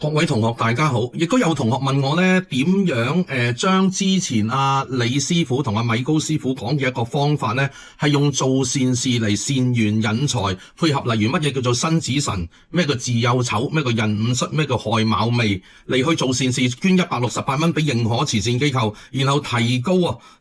各位同學大家好，亦都有同學問我咧點樣將之前李師傅同米高師傅講嘅一個方法咧，係用做善事嚟善緣引財，配合例如乜嘢叫做辛子辰，咩叫巳酉丑，咩叫壬午戌，咩叫亥卯未嚟去做善事，捐168蚊俾認可慈善機構，然後提高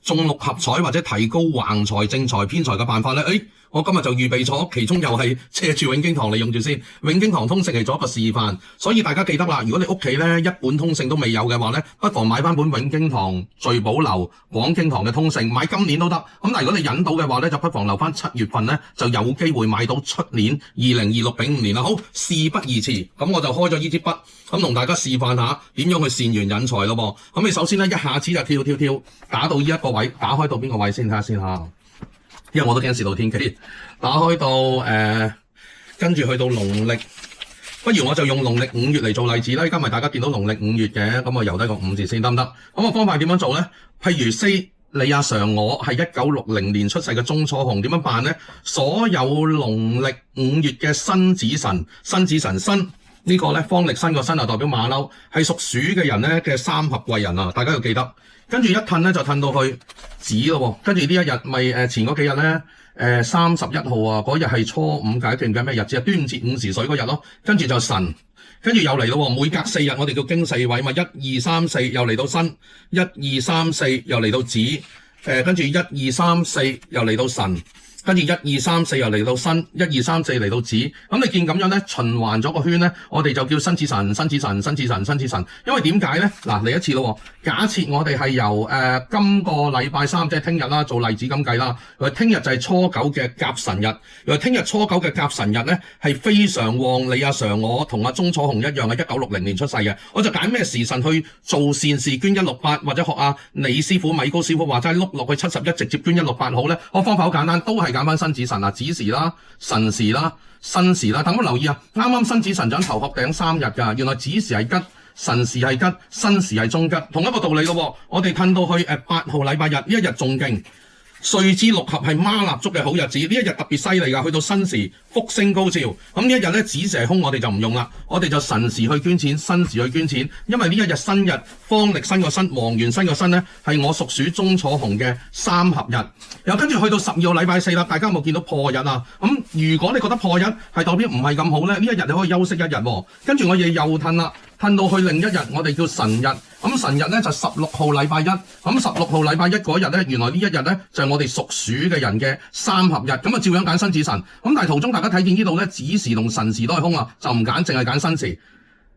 中六合彩或者提高橫財正財偏財嘅辦法咧，我今日就預備咗，其中又係借住永經堂嚟用住先。永經堂通勝係做一個示範，所以大家記得啦。如果你屋企咧一本通勝都未有嘅話咧，不妨買翻本永經堂聚寶樓廣經堂嘅通勝，買今年都得。咁但係如果你忍到嘅話咧，就不妨留翻7月份咧，就有機會買到出年2026丙午年啦。好，事不宜遲，咁我就開咗呢支筆，咁同大家示範下點樣去善緣引財咯噃。咁你首先咧一下子就跳打到呢一個位，打開到邊個位先睇下先嚇。因為我都驚蝕到天機，打開到跟住去到農曆，不如我就用農曆5月嚟做例子啦。而家咪大家見到農曆5月嘅，咁我由低個5字先得唔得？咁個方法點樣做咧？譬如 say 你常我係1960年出世嘅鍾楚紅，點樣辦咧？所有農曆5月嘅辛子辰辛呢個咧，方力申個申代表馬騮，係屬鼠嘅人咧嘅三合貴人啊！大家要記得。跟住一褪咧就褪到去子咯，跟住呢一日咪前嗰幾日咧31號嗰日係初五解定嘅咩日子啊？端午節午時水嗰日咯，跟住就辰，跟住又嚟咯，每隔4日我哋叫經四位嘛，1、2、3、4又嚟到申，1、2、3、4又嚟到子，跟住1、2、3、4又嚟到辰。跟住1、2、3、4又嚟到申，1、2、3、4嚟到子，咁你見咁樣咧循環咗個圈咧，我哋就叫辛子辰。因為點解咧？嗱，嚟一次咯。假設我哋係由今個禮拜3，即係聽日啦，做例子咁計啦。聽日就係初9嘅甲辰日。原來聽日初9嘅甲辰日咧係非常旺，你常我同鍾楚紅一樣係1960年出世嘅。我就揀咩時辰去做善事，捐168或者學李師傅、米高師傅話齋碌落去71，直接捐168好咧。我方法好簡單，都係揀翻辛子辰子時啦、辰時啦、申時啦。等我留意啱啱辛子辰長頭殼頂3日㗎，原來子時係吉，辰時係吉，申時係中吉，同一個道理咯。我哋褪到去8號禮拜日呢一日仲勁，歲至六合係孖蠟燭嘅好日子，呢一日特別犀利㗎，去到申時福星高照。咁呢一日咧子時係空，我哋就唔用啦，我哋就辰時去捐錢，申時去捐錢，因為呢一日新日方力申個申、黃元申個申咧係我屬鼠鍾楚紅嘅三合日。又跟住去到12號禮拜4啦，大家有冇見到破日啊？如果你覺得破日係代表唔係咁好咧，呢一日你可以休息一日喎。跟住我哋又褪啦，褪到去另一日，我哋叫辰日。咁辰日咧就16號禮拜1，咁16號禮拜1嗰日咧，原來呢一日咧就係我哋屬鼠嘅人嘅三合日，咁照樣揀辛子辰。咁但係途中大家睇見呢度咧，子時同辰時都係空啊，就唔揀，淨係揀申時。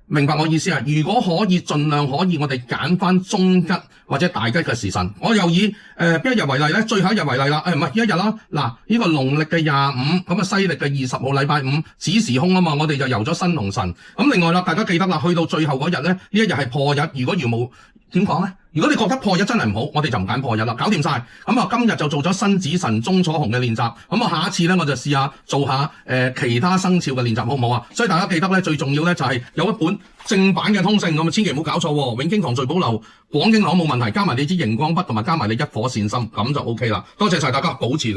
明白我意思啊？如果可以，盡量可以，我哋揀翻中吉或者大吉嘅時辰。我又以邊一日為例咧？最後一日為例啦，唔係一日啦。嗱，呢個農曆嘅25，咁西曆嘅20號禮拜5，子時空啊嘛，我哋就游咗申同辰。咁另外啦，大家記得啦，去到最後嗰日咧，呢一日係破日。如果冇點講咧？如果你覺得破日真係唔好，我哋就唔揀破日啦，搞掂晒。咁今日就做咗辛子辰鍾楚紅嘅練習。咁下一次咧，我就試下做下其他生肖嘅練習，好唔好啊？所以大家記得咧，最重要咧就係有一本正版嘅通勝，咁千祈唔好搞錯喎。永經堂聚寶樓廣經堂冇問題，加埋你支熒光筆同埋加埋你一顆善心，咁就 OK 啦。多謝晒大家，保持